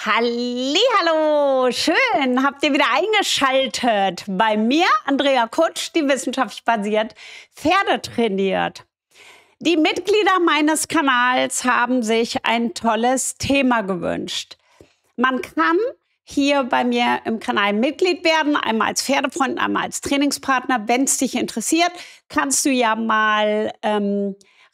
Hallihallo, schön, habt ihr wieder eingeschaltet. Bei mir, Andrea Kutsch, die wissenschaftlich basiert Pferde trainiert. Die Mitglieder meines Kanals haben sich ein tolles Thema gewünscht. Man kann hier bei mir im Kanal Mitglied werden, einmal als Pferdefreund, einmal als Trainingspartner. Wenn es dich interessiert, kannst du ja mal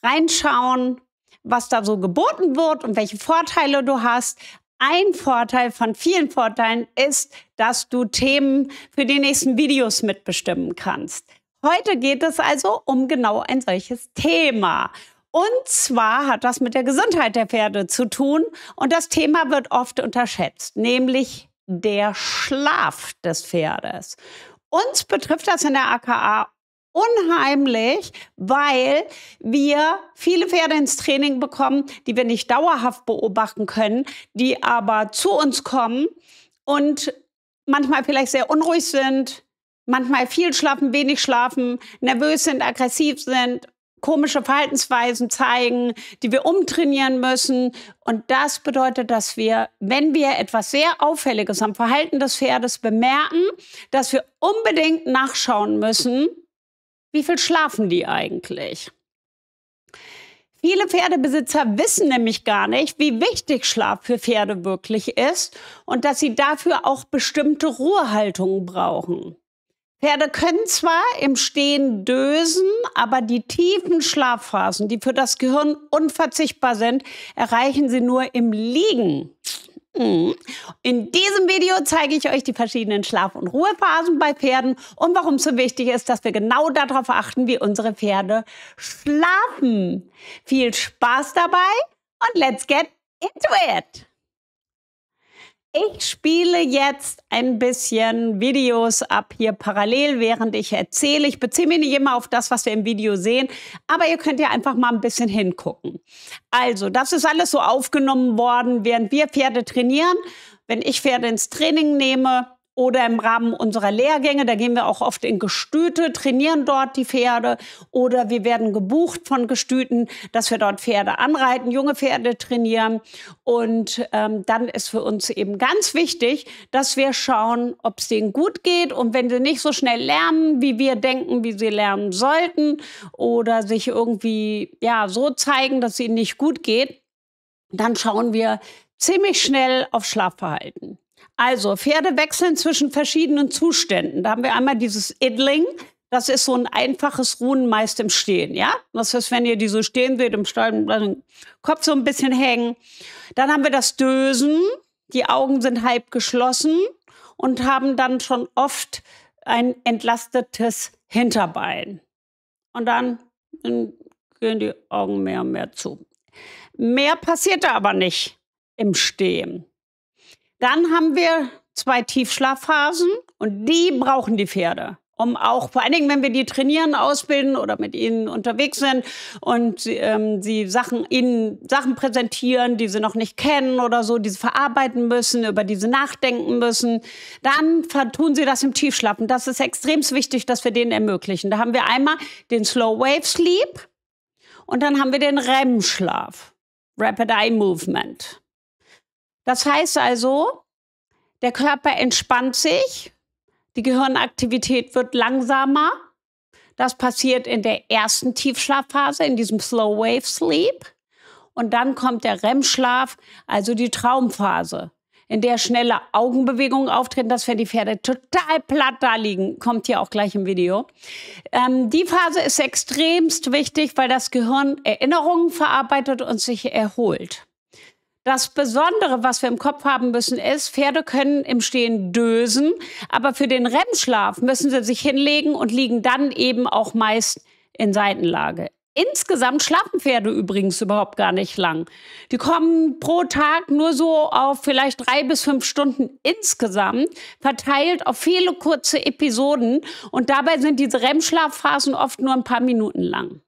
reinschauen, was da so geboten wird und welche Vorteile du hast. Ein Vorteil von vielen Vorteilen ist, dass du Themen für die nächsten Videos mitbestimmen kannst. Heute geht es also um genau ein solches Thema. Und zwar hat das mit der Gesundheit der Pferde zu tun. Und das Thema wird oft unterschätzt, nämlich der Schlaf des Pferdes. Uns betrifft das in der AKA unheimlich, weil wir viele Pferde ins Training bekommen, die wir nicht dauerhaft beobachten können, die aber zu uns kommen und manchmal vielleicht sehr unruhig sind, manchmal viel schlafen, wenig schlafen, nervös sind, aggressiv sind, komische Verhaltensweisen zeigen, die wir umtrainieren müssen. Und das bedeutet, dass wir, wenn wir etwas sehr Auffälliges am Verhalten des Pferdes bemerken, dass wir unbedingt nachschauen müssen, wie viel schlafen die eigentlich? Viele Pferdebesitzer wissen nämlich gar nicht, wie wichtig Schlaf für Pferde wirklich ist und dass sie dafür auch bestimmte Ruhehaltungen brauchen. Pferde können zwar im Stehen dösen, aber die tiefen Schlafphasen, die für das Gehirn unverzichtbar sind, erreichen sie nur im Liegen. In diesem Video zeige ich euch die verschiedenen Schlaf- und Ruhephasen bei Pferden und warum es so wichtig ist, dass wir genau darauf achten, wie unsere Pferde schlafen. Viel Spaß dabei und let's get into it! Ich spiele jetzt ein bisschen Videos ab hier parallel, während ich erzähle. Ich beziehe mich nicht immer auf das, was wir im Video sehen, aber ihr könnt ja einfach mal ein bisschen hingucken. Also, das ist alles so aufgenommen worden, während wir Pferde trainieren. Wenn ich Pferde ins Training nehme oder im Rahmen unserer Lehrgänge, da gehen wir auch oft in Gestüte, trainieren dort die Pferde oder wir werden gebucht von Gestüten, dass wir dort Pferde anreiten, junge Pferde trainieren und dann ist für uns eben ganz wichtig, dass wir schauen, ob es denen gut geht und wenn sie nicht so schnell lernen, wie wir denken, wie sie lernen sollten oder sich irgendwie ja, so zeigen, dass es ihnen nicht gut geht, dann schauen wir ziemlich schnell auf Schlafverhalten. Also, Pferde wechseln zwischen verschiedenen Zuständen. Da haben wir einmal dieses Idling. Das ist so ein einfaches Ruhen meist im Stehen, ja? Das ist, wenn ihr die so stehen seht, im Stall, den Kopf so ein bisschen hängen. Dann haben wir das Dösen. Die Augen sind halb geschlossen und haben dann schon oft ein entlastetes Hinterbein. Und dann gehen die Augen mehr und mehr zu. Mehr passiert da aber nicht im Stehen. Dann haben wir 2 Tiefschlafphasen und die brauchen die Pferde, um auch, vor allen Dingen, wenn wir die trainieren, ausbilden oder mit ihnen unterwegs sind und ihnen Sachen präsentieren, die sie noch nicht kennen oder so, die sie verarbeiten müssen, über die sie nachdenken müssen, dann tun sie das im Tiefschlaf. Und das ist extrem wichtig, dass wir den ermöglichen. Da haben wir einmal den Slow Wave Sleep und dann haben wir den REM-Schlaf, Rapid Eye Movement. Das heißt also, der Körper entspannt sich, die Gehirnaktivität wird langsamer. Das passiert in der ersten Tiefschlafphase, in diesem Slow Wave Sleep. Und dann kommt der REM-Schlaf, also die Traumphase, in der schnelle Augenbewegungen auftreten, dass wenn die Pferde total platt da liegen, kommt hier auch gleich im Video. Die Phase ist extremst wichtig, weil das Gehirn Erinnerungen verarbeitet und sich erholt. Das Besondere, was wir im Kopf haben müssen, ist, Pferde können im Stehen dösen, aber für den REM-Schlaf müssen sie sich hinlegen und liegen dann eben auch meist in Seitenlage. Insgesamt schlafen Pferde übrigens überhaupt gar nicht lang. Die kommen pro Tag nur so auf vielleicht 3 bis 5 Stunden insgesamt, verteilt auf viele kurze Episoden und dabei sind diese REM-Schlafphasen oft nur ein paar Minuten lang.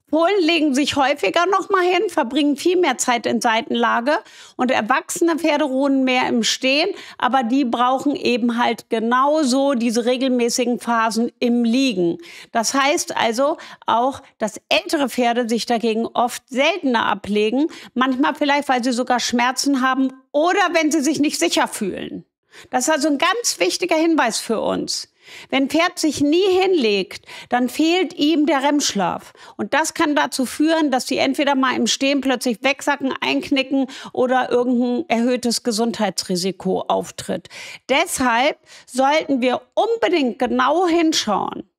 Fohlen legen sich häufiger noch mal hin, verbringen viel mehr Zeit in Seitenlage und erwachsene Pferde ruhen mehr im Stehen, aber die brauchen eben halt genauso diese regelmäßigen Phasen im Liegen. Das heißt also auch, dass ältere Pferde sich dagegen oft seltener ablegen, manchmal vielleicht, weil sie sogar Schmerzen haben oder wenn sie sich nicht sicher fühlen. Das ist also ein ganz wichtiger Hinweis für uns. Wenn ein Pferd sich nie hinlegt, dann fehlt ihm der REM-Schlaf. Und das kann dazu führen, dass sie entweder mal im Stehen plötzlich wegsacken, einknicken oder irgendein erhöhtes Gesundheitsrisiko auftritt. Deshalb sollten wir unbedingt genau hinschauen.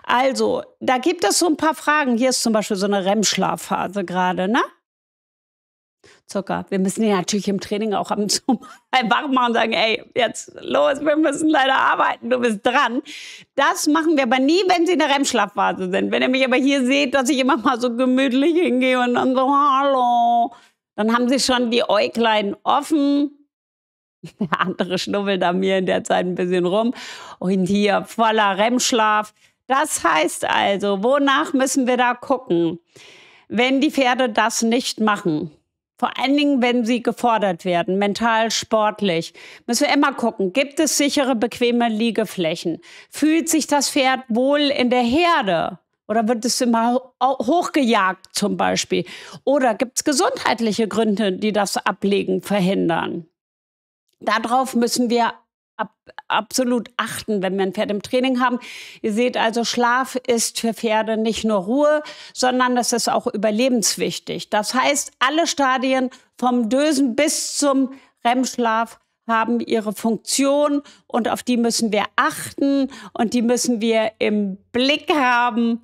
Also, da gibt es so ein paar Fragen. Hier ist zum Beispiel so eine REM-Schlafphase gerade, ne? Zucker. Wir müssen ihn natürlich im Training auch ab und zu mal wach machen und sagen, ey, jetzt los, wir müssen leider arbeiten, du bist dran. Das machen wir aber nie, wenn sie in der REM-Schlafphase sind. Wenn ihr mich aber hier seht, dass ich immer mal so gemütlich hingehe und dann so, hallo, dann haben sie schon die Äuglein offen. Der andere schnuffelt an mir in der Zeit ein bisschen rum und hier voller REM-Schlaf. Das heißt also, wonach müssen wir da gucken, wenn die Pferde das nicht machen? Vor allen Dingen, wenn sie gefordert werden, mental, sportlich, müssen wir immer gucken, gibt es sichere, bequeme Liegeflächen? Fühlt sich das Pferd wohl in der Herde? Oder wird es immer hochgejagt zum Beispiel? Oder gibt es gesundheitliche Gründe, die das Ablegen verhindern? Darauf müssen wir absolut achten, wenn wir ein Pferd im Training haben. Ihr seht also, Schlaf ist für Pferde nicht nur Ruhe, sondern es ist auch überlebenswichtig. Das heißt, alle Stadien vom Dösen bis zum REM-Schlaf haben ihre Funktion und auf die müssen wir achten und die müssen wir im Blick haben.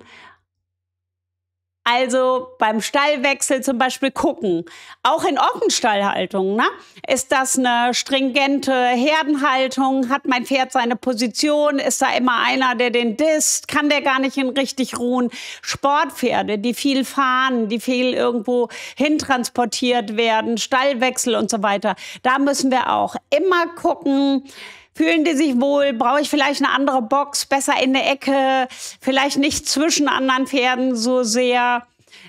Also beim Stallwechsel zum Beispiel gucken, auch in Offenstallhaltung, ne? Ist das eine stringente Herdenhaltung? Hat mein Pferd seine Position? Ist da immer einer, der den disst? Kann der gar nicht richtig ruhen? Sportpferde, die viel fahren, die viel irgendwo hintransportiert werden, Stallwechsel und so weiter. Da müssen wir auch immer gucken. Fühlen die sich wohl? Brauche ich vielleicht eine andere Box? Besser in der Ecke? Vielleicht nicht zwischen anderen Pferden so sehr,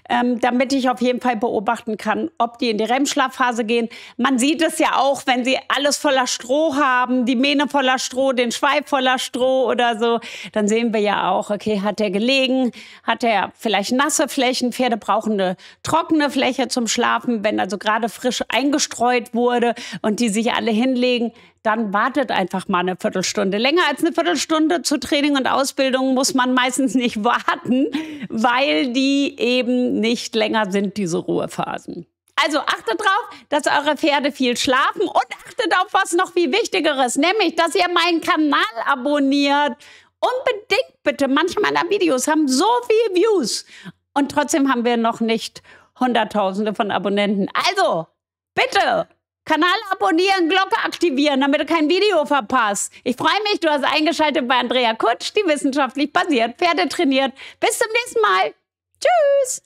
damit ich auf jeden Fall beobachten kann, ob die in die REM-Schlafphase gehen. Man sieht es ja auch, wenn sie alles voller Stroh haben, die Mähne voller Stroh, den Schweif voller Stroh oder so, dann sehen wir ja auch, okay, hat der gelegen? Hat er vielleicht nasse Flächen? Pferde brauchen eine trockene Fläche zum Schlafen. Wenn also gerade frisch eingestreut wurde und die sich alle hinlegen, dann wartet einfach mal eine Viertelstunde. Länger als eine Viertelstunde zu Training und Ausbildung muss man meistens nicht warten, weil die eben nicht länger sind, diese Ruhephasen. Also achtet drauf, dass eure Pferde viel schlafen und achtet auf was noch viel Wichtigeres, nämlich, dass ihr meinen Kanal abonniert. Unbedingt bitte. Manche meiner Videos haben so viele Views und trotzdem haben wir noch nicht Hunderttausende von Abonnenten. Also, bitte! Kanal abonnieren, Glocke aktivieren, damit du kein Video verpasst. Ich freue mich, du hast eingeschaltet bei Andrea Kutsch, die wissenschaftlich basiert Pferde trainiert. Bis zum nächsten Mal. Tschüss.